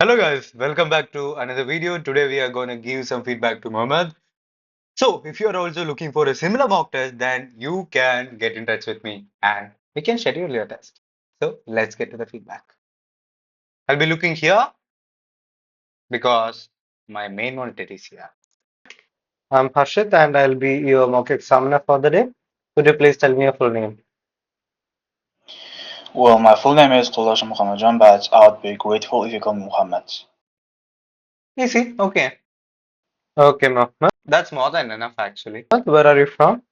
Hello guys, welcome back to another video. Today we are going to give some feedback to Mohammed. So if you are also looking for a similar mock test, then you can get in touch with me and we can schedule your test. So let's get to the feedback. I'll be looking here because my main monitor is here. I'm Harshit and I'll be your mock examiner for the day. Could you please tell me your full name? Well, my full name is Qo'ldoshev Muhammadjon, but I would be grateful if you call me Muhammad. Easy, okay. Okay, Mohammed. That's more than enough actually. Where are you from?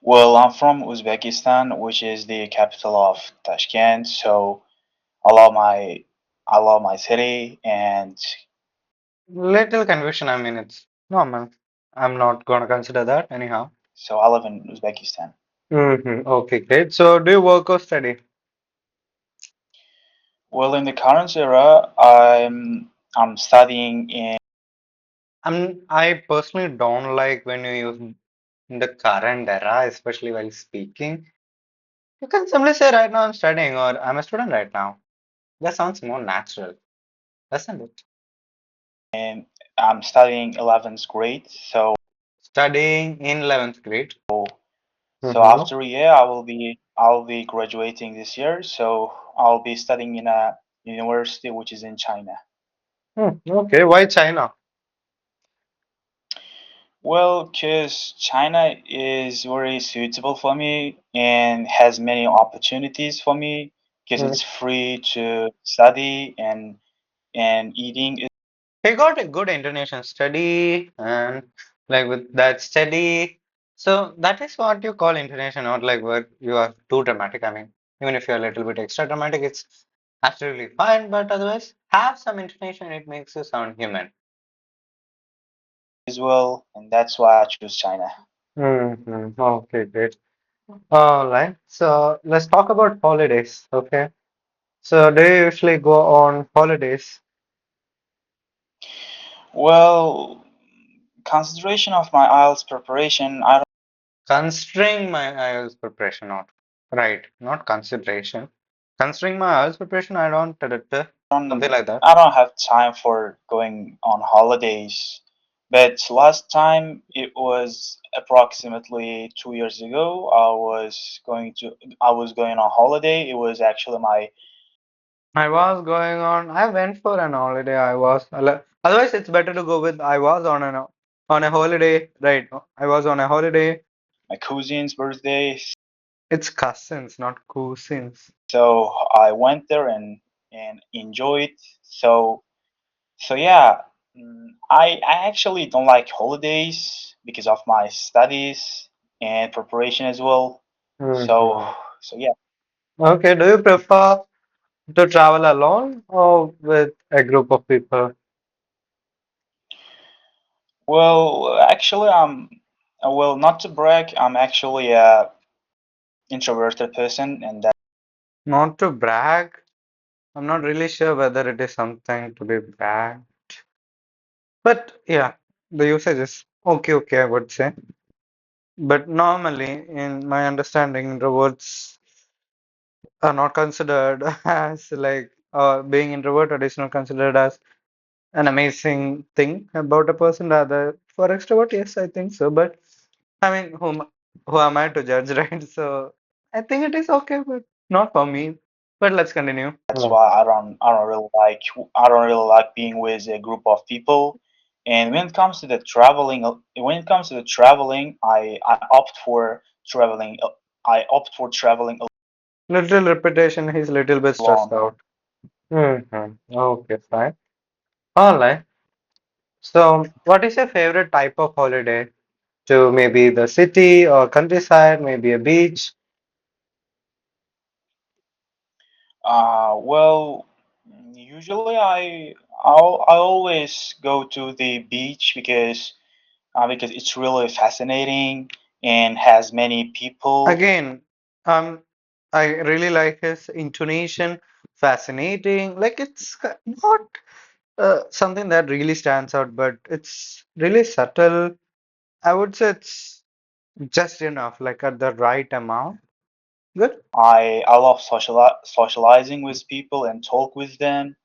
Well, I'm from Uzbekistan, which is the capital of Tashkent, so I love my I love my city, and Little confusion, I mean it's normal. I'm not gonna consider that anyhow. so I live in Uzbekistan. Okay, great. So, do you work or study? Well, in the current era, I'm studying in. I personally don't like when you use the current era, especially while speaking. You can simply say right now I'm studying or I'm a student right now. That sounds more natural, doesn't it? I'm studying 11th grade, Studying in 11th grade. so Mm-hmm. after a year I'll be graduating this year, so I'll be studying in a university which is in China. Okay, why China? Well, because China is very suitable for me and has many opportunities for me because Hmm. it's free to study and eating. He got a good international study and like with that study. So that is what you call international, not like where you are too dramatic. I mean, even if you're a little bit extra dramatic, it's absolutely fine. But otherwise, have some intonation. It makes you sound human. As well, and that's why I choose China. Okay, great. All right. So let's talk about holidays. Okay. So do you usually go on holidays? Well, consideration of my IELTS preparation, I Considering my IELTS preparation, not right, not consideration. Considering my IELTS preparation, I don't something don't like that. I don't have time for going on holidays. But last time it was approximately 2 years ago. I was going on holiday. It was actually my I was going on. I went for an holiday. Otherwise, it's better to go with. I was on a holiday. Right. I was on a holiday. my cousin's birthday. It's cousins, not cousins. So I went there and enjoyed. So yeah, I actually don't like holidays because of my studies and preparation as well. So Hmm. so yeah. Okay. Do you prefer to travel alone or with a group of people? Well, actually, well, not to brag, I'm actually a introverted person, and that Not to brag. I'm not really sure whether it is something to be bragged. But yeah, the usage is okay, I would say. But normally, in my understanding, introverts are not considered as like being introverted is not considered as an amazing thing about a person. Rather, for extrovert, yes, I think so. But I mean, who am I to judge, right? So I think it is okay, but not for me. But let's continue. that's why I don't really like being with a group of people. And when it comes to the traveling, I opt for traveling. I opt for traveling Little repetition, he's little bit stressed alone. out. Okay, fine. All right. So, what is your favorite type of holiday? To maybe the city or countryside, maybe a beach. Well, usually I always go to the beach because it's really fascinating and has many people. Again, I really like his intonation, fascinating. Like not something that really stands out, but it's really subtle. I would say it's just enough, like at the right amount. Good. I love socializing with people and talk with them.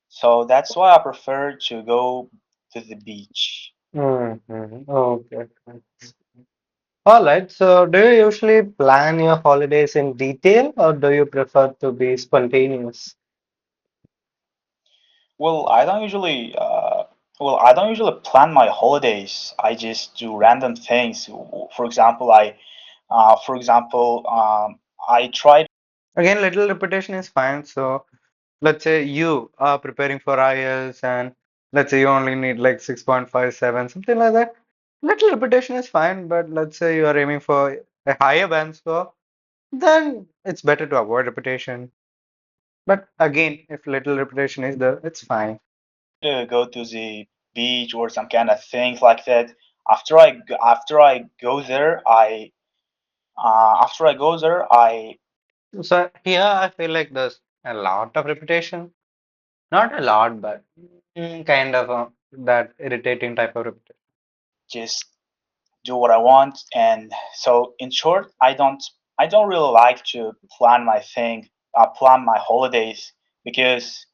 So that's why I prefer to go to the beach. Okay. All right. So, do you usually plan your holidays in detail or do you prefer to be spontaneous? Well, I don't usually I don't usually plan my holidays. I just do random things. For example, I try Again, little repetition is fine. So, let's say you are preparing for IELTS and let's say you only need like 6.57, something like that. Little repetition is fine, but let's say you are aiming for a higher band score, then it's better to avoid repetition. But again, if little repetition is there, it's fine. to go to the beach or some kind of things like that. After I go there, I So here I feel like there's a lot of repetition. Not a lot, but kind of that irritating type of repetition. just do what I want. And so, in short, I don't really like to plan my holidays because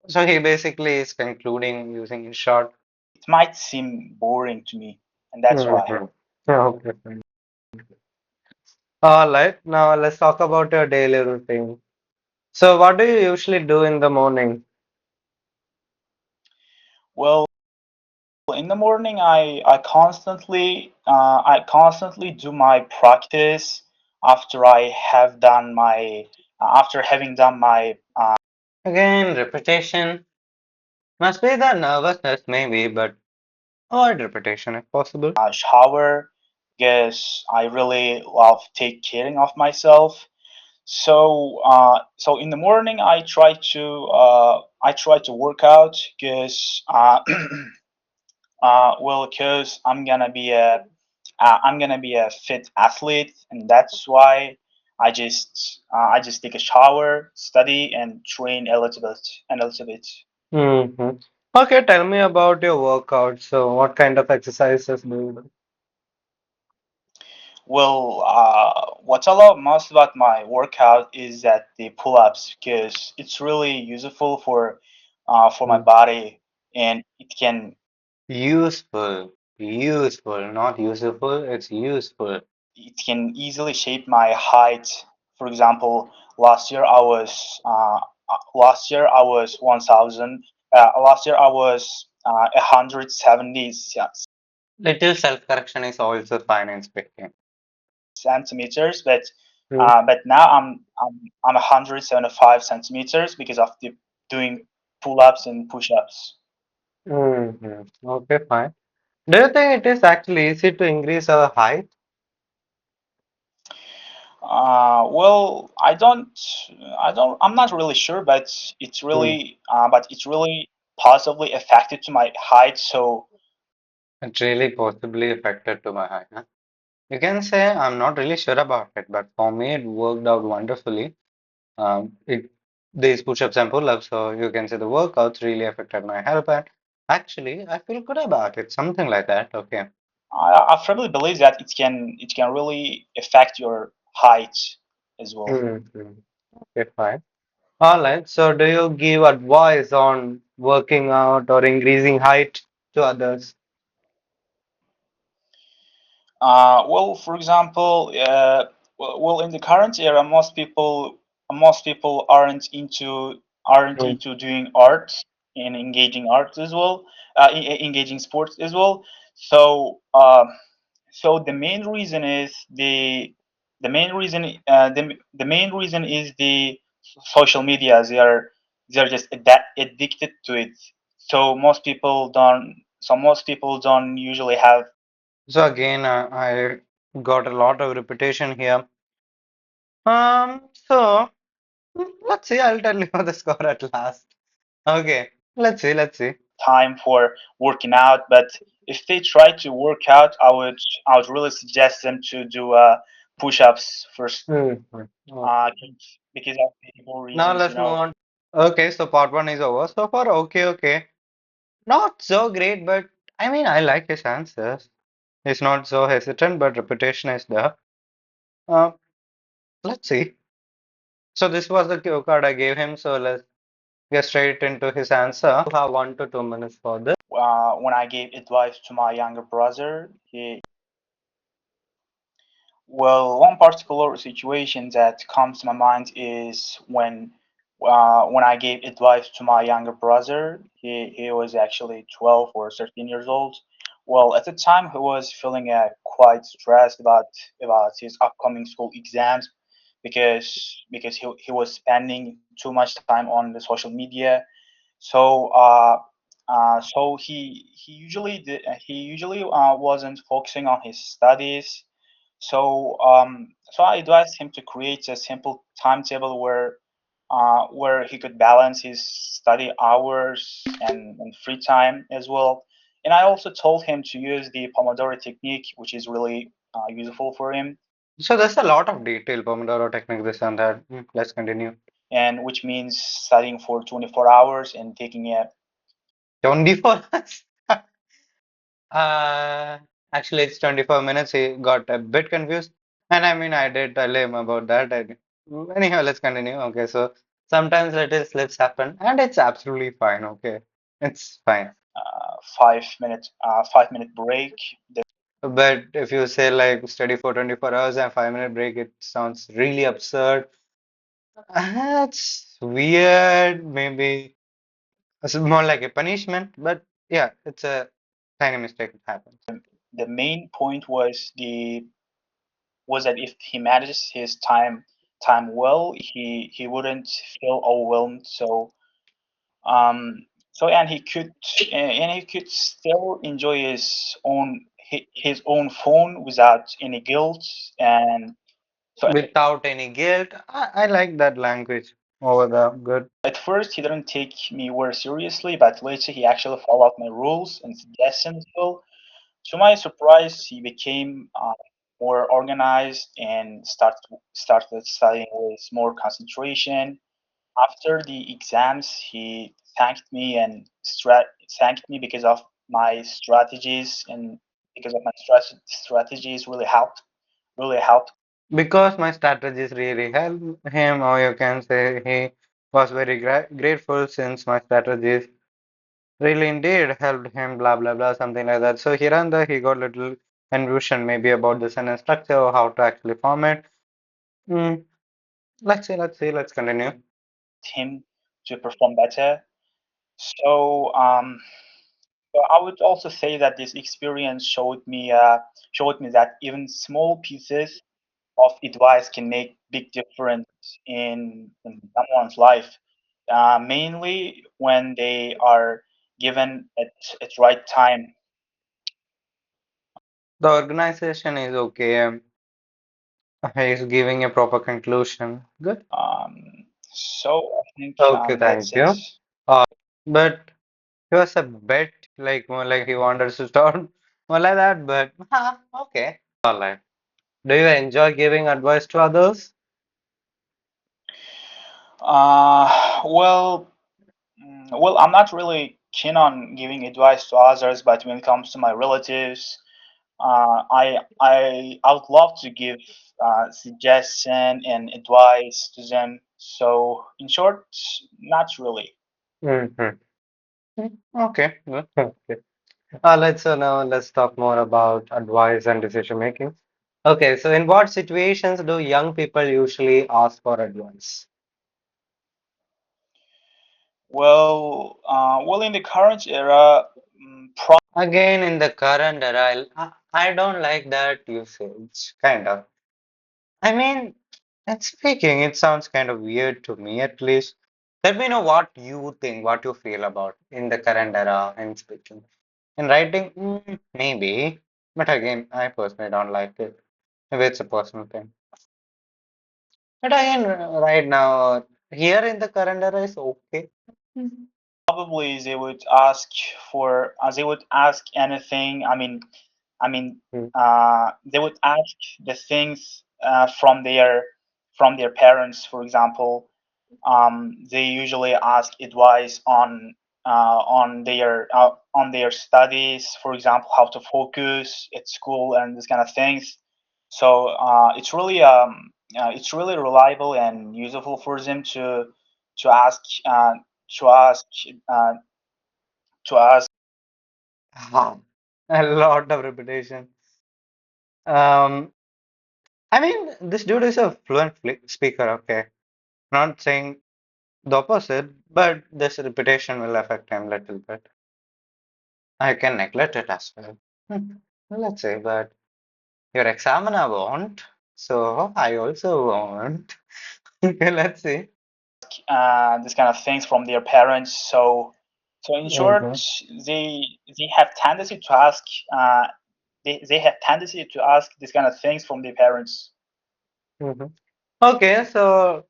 So he basically is concluding using in short. it might seem boring to me, and that's why. Mhm. Okay, fine. All right, now let's talk about your daily routine. So what do you usually do in the morning? Well, in the morning, I constantly do my practice after I have done my after having done my Again, repetition. Must be the nervousness, maybe, but avoid repetition if possible. shower because I really love take caring of myself. So in the morning I try to work out because because I'm gonna be a fit athlete, and that's why I just take a shower, study, and train a little bit. hmm Okay, tell me about your workout. So what kind of exercises do you do? Well, what I love most about my workout is that the pull-ups, because it's really useful for my Hmm. body, and Useful, useful, not useful, it's useful. it can easily shape my height. For example, last year I was 1,000. Last year I was 170 Little self-correction is also fine in speaking. centimeters, but Hmm. now I'm 175 centimeters because of the doing pull-ups and push-ups. Okay, fine. Do you think it is actually easy to increase our height? Well, I'm not really sure, but Hmm. it's really positively affected to my height. So It really possibly affected to my height, huh? You can say I'm not really sure about it, but for me it worked out wonderfully. It these push-ups and pull-ups, so you can say the workouts really affected my health, and actually I feel good about it. Something like that. Okay. I firmly believe that it can really affect your height as well. Mhm. Okay, fine. All right. So, do you give advice on working out or increasing height to others? Well, for example, in the current era, most people aren't Mm. into doing art and engaging art as well, engaging sports as well. So, the main reason is the main reason is the social media. They are just addicted to it. So most people don't usually have So again, I got a lot of repetition here. So let's see. I'll tell you the score at last. Okay. Let's see. time for working out. But if they try to work out, I would really suggest them to do push-ups first, Okay. because of the more Now reasons, let's move on. Okay, so part one is over. So far, okay. Not so great, but I mean, I like his answers. He's not so hesitant, but repetition is there. Uh, Let's see. So this was the cue card I gave him. So let's get straight into his answer. You have 1 to 2 minutes for this. When I gave advice to my younger brother, one particular situation that comes to my mind is when I gave advice to my younger brother. He was actually 12 or 13 years old. Well, at the time, he was feeling quite stressed about his upcoming school exams because he was spending too much time on the social media. So he usually wasn't focusing on his studies. So I advised him to create a simple timetable where he could balance his study hours and free time as well. And I also told him to use the Pomodoro technique, which is really useful for him, So there's a lot of detail, Pomodoro technique, this and that. Let's continue. and which means studying for 24 hours and taking a 24 hours. Uh, Actually, it's 24 minutes. He got a bit confused. And I mean, I did tell him about that. Anyhow, let's continue. Okay, so sometimes little slips happen, and it's absolutely fine. Okay, it's fine. 5 minute break. But if you say like study for 24 hours and 5 minute break, it sounds really absurd. That's weird. Maybe it's more like a punishment, but yeah, it's a tiny mistake. It happens. The main point was that if he manages his time well, he wouldn't feel overwhelmed. And he could still enjoy his own phone without any guilt. And so Without any guilt. I like that language over the good. at first he didn't take me very seriously, but later he actually followed my rules and suggestions. Well, to my surprise, he became more organized and started studying with more concentration. After the exams, he thanked me because of my strategies, and because of my strategies really helped. Because my strategies really helped him, or you can say he was very grateful since my strategies really indeed helped him, blah blah blah, something like that. So here and there he got little confusion maybe about the sentence structure or how to actually form it. Hmm. Let's continue. Him to perform better. So so I would also say that this experience showed me that even small pieces of advice can make big difference in someone's life, mainly when they are given at right time. The organization is okay. He's giving a proper conclusion. Good. So I think Okay, that's thank it. you. But he was a bit like more like he wanted to start more like that, but okay. All right. Do you enjoy giving advice to others? Well, I'm not really keen on giving advice to others, but when it comes to my relatives, I would love to give suggestion and advice to them. So in short, not really. Mm-hmm. Okay. Good. Okay. Now let's talk more about advice and decision making. Okay, so in what situations do young people usually ask for advice? In the current era, Again, in the current era, I don't like that usage, kind of. I mean, it's speaking, it sounds kind of weird to me at least. Let me know what you think, what you feel about in the current era in speaking. In writing, maybe, but again, I personally don't like it. Maybe it's a personal thing. But again, right now, here in the current era is okay. Mhm. probably they would ask anything. They would ask the things from their parents. For example, they usually ask advice on their studies. For example, how to focus at school and this kind of things. So it's really it's really reliable and useful for them to ask to ask uh, to ask. Ah, a lot of repetition. Um, I mean, this dude is a fluent speaker, okay. Not saying the opposite, but this repetition will affect him a little bit. I can neglect it as well. Hmm, let's say, but your examiner won't, so I also won't. Okay, let's see. This kind of things from their parents. So in short, Hmm. they have tendency to ask uh, they have tendency to ask these kind of things from their parents. Hmm. Okay, so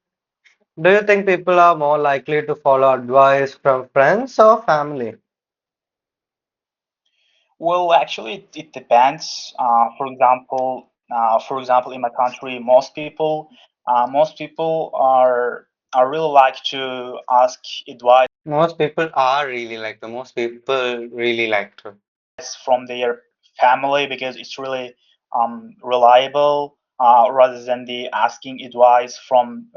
do you think people are more likely to follow advice from friends or family? Well, actually, it depends. For example, in my country, most people are really like to ask advice Most people are really like the most people really like to. from their family because it's really reliable rather than the asking advice from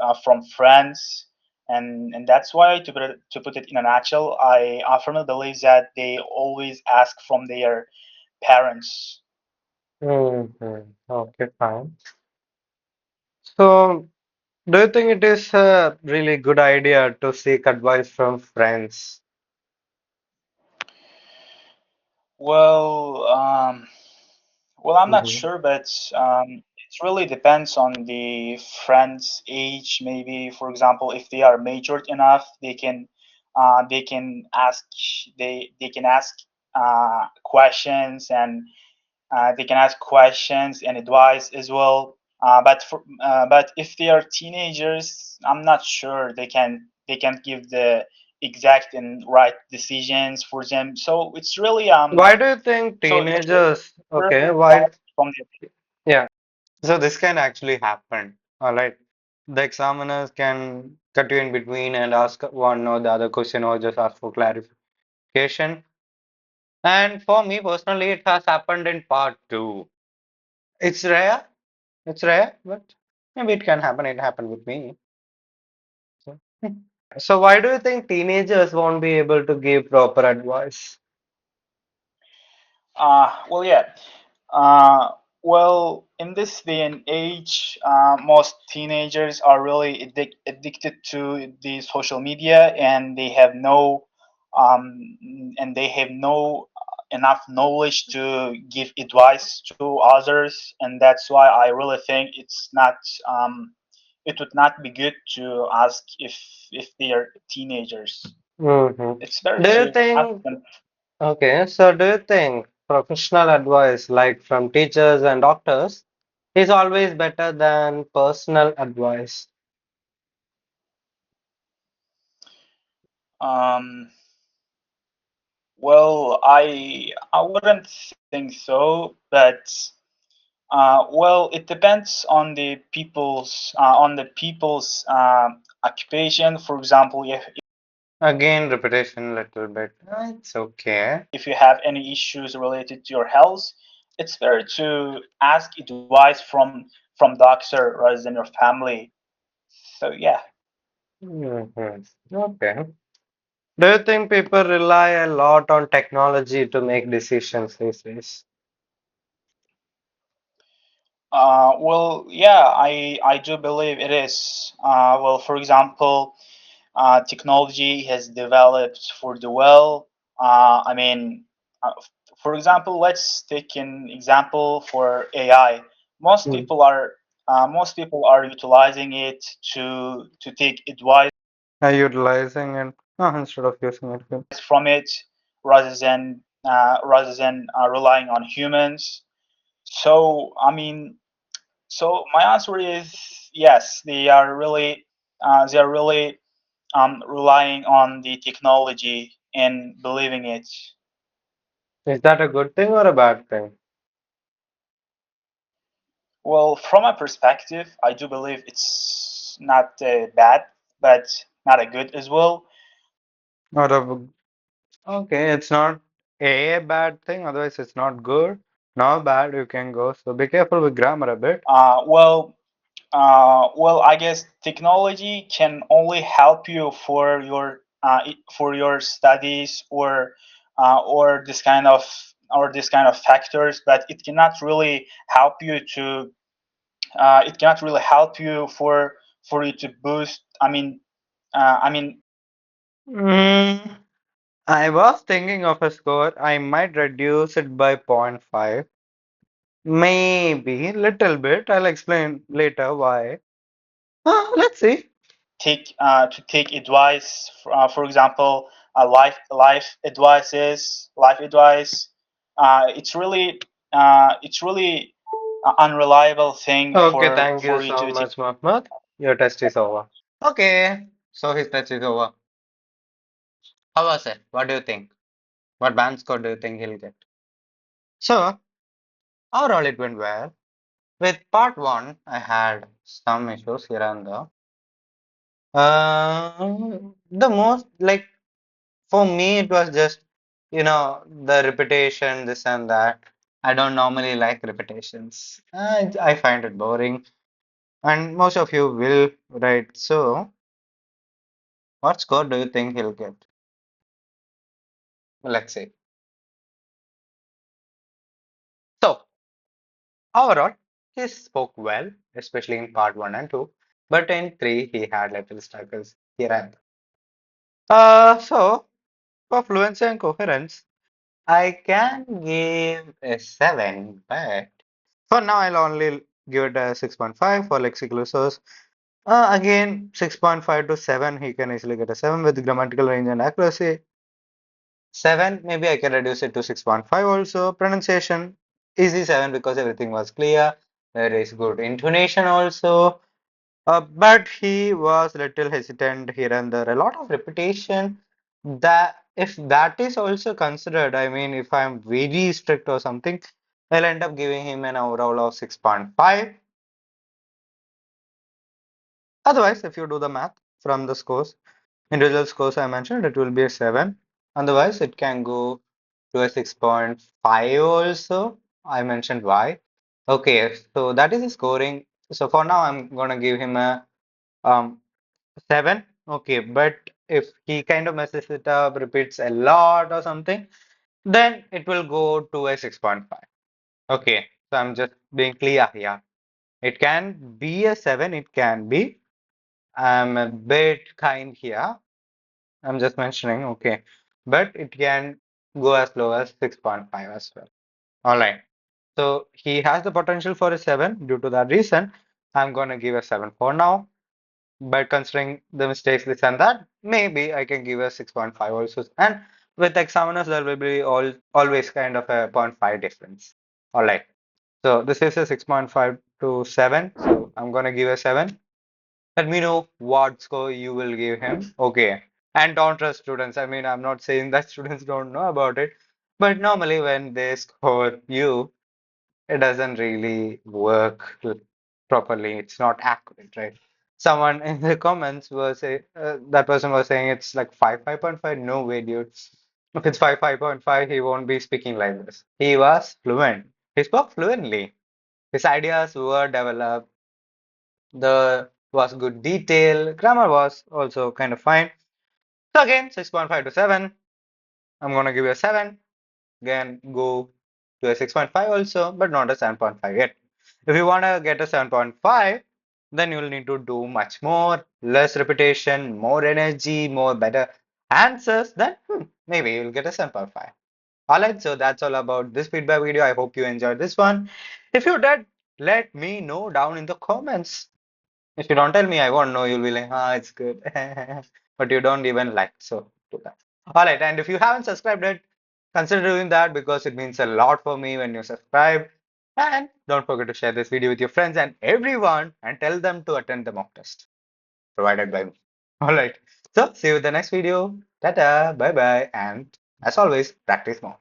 friends. And that's why to put it in a nutshell, I firmly believe that they always ask from their parents. Hmm. Okay, fine. So, do you think it is a really good idea to seek advice from friends? Well, I'm not Hmm. sure, but it really depends on the friend's age. Maybe, for example, if they are matured enough, they can ask they can ask questions, and they can ask questions and advice as well. But if they are teenagers, I'm not sure they can give the exact and right decisions for them. So Why do you think it's really teenagers? Okay, perfect why? from the. Yeah. So this can actually happen. All right. The examiners can cut you in between and ask one or the other question or just ask for clarification. And for me personally, it has happened in part two. It's rare. It's rare, but maybe it can happen. It happened with me. So, so why do you think teenagers won't be able to give proper advice? Well, yeah. Uh, well, in this day and age, most teenagers are really addicted to the social media, um, and they have no enough knowledge to give advice to others, and that's why I really think it would not be good to ask if they are teenagers. Hmm. It's better Do you to ask think, them. okay, so do you think professional advice like from teachers and doctors is always better than personal advice? Um, Well, I wouldn't think so, but well, it depends on the people's occupation. For example, Again, repetition a little bit. It's okay. if you have any issues related to your health, it's better to ask advice from doctor rather than your family. So yeah. Mhm. Okay. Do you think people rely a lot on technology to make decisions these days? Well, yeah, I do believe it is. Well, for example, technology has developed for the well. I mean, uh, for example, let's take an example for AI. Most Mm. people are most people are utilizing it to take advice Are you utilizing it instead of using it? Good. from it rather than relying on humans. So I mean, so my answer is yes. They are really relying on the technology and believing it. Is that a good thing or a bad thing? Well, from a perspective, I do believe it's not bad, but not a good as well. Not a, okay, it's not a bad thing, otherwise it's not good. Not bad, you can go. So be careful with grammar a bit. Well, Well, I guess technology can only help you for your studies or this kind of factors, but it cannot really help you to it cannot really help you for you to boost. I mean, Mm, I was thinking of a score. I might reduce it by zero point 0.5. Maybe little bit. I'll explain later why. Let's see. take advice, for example, life advice. It's really unreliable thing Okay, thank you for you so to take. much, Mohammed. Your test is over. Okay, so his test is over. How was it? What do you think? What band score do you think he'll get? So, overall, it went well. With part one, I had some issues here and there. The most, like, for me, it was just, the repetition, this and that. I don't normally like repetitions. I find it boring, and most of you will, right? So, what score do you think he'll get? Let's see. So, overall, he spoke well, especially in part one and two, but in three, he had little struggles here and there. So for fluency and coherence, I can give a 7, but for now, I'll only give it a 6.5 for lexical resource. Again, 6.5 to 7, he can easily get a 7 with grammatical range and accuracy. 7, maybe I can reduce it to 6.5 also. Pronunciation, easy 7 because everything was clear. There is good intonation also. But he was little hesitant here and there. A lot of repetition. That if that is also considered, I mean, if I'm very strict or something, I'll end up giving him an overall of 6.5. Otherwise, if you do the math from the scores, individual scores I mentioned, it will be a 7. Otherwise, it can go to a 6.5 also. I mentioned why. Okay, so that is the scoring. So for now, I'm gonna give him a um 7. Okay, but if he kind of messes it up, repeats a lot or something, then it will go to a 6.5. Okay, so I'm just being clear here. It can be a 7, it can be. I'm a bit kind here. I'm just mentioning, okay. But it can go as low as 6.5 as well. All right. So he has the potential for a 7. Due to that reason, I'm going to give a 7 for now. But considering the mistakes, this and that, maybe I can give a 6.5 also. And with examiners, there will be always kind of a zero point 0.5 difference. All right. So this is a 6.5 to 7. So I'm going to give a 7. Let me know what score you will give him. Okay. And don't trust students. I mean, I'm not saying that students don't know about it, but normally when they score you, it doesn't really work properly. It's not accurate, right? Someone in the comments was say that person was saying it's like 5.5. No way, dude. If it's 5.5, he won't be speaking like this. He was fluent. He spoke fluently. His ideas were developed. The was good detail. Grammar was also kind of fine. So again, 6.5 to 7. I'm gonna give you a 7. Again, go to a 6.5 also, but not a 7.5 yet. If you want to get a 7.5, then you'll need to do much more, less repetition, more energy, more better answers. Then maybe you'll get a 7.5. Alright, so that's all about this feedback video. I hope you enjoyed this one. If you did, let me know down in the comments. If you don't tell me, I won't know. You'll be like, it's good. But you don't even like, so do that. All right, and if you haven't subscribed yet, consider doing that because it means a lot for me when you subscribe. And don't forget to share this video with your friends and everyone and tell them to attend the mock test provided by me. All right, so see you in the next video. Tata, bye bye, and as always, practice more.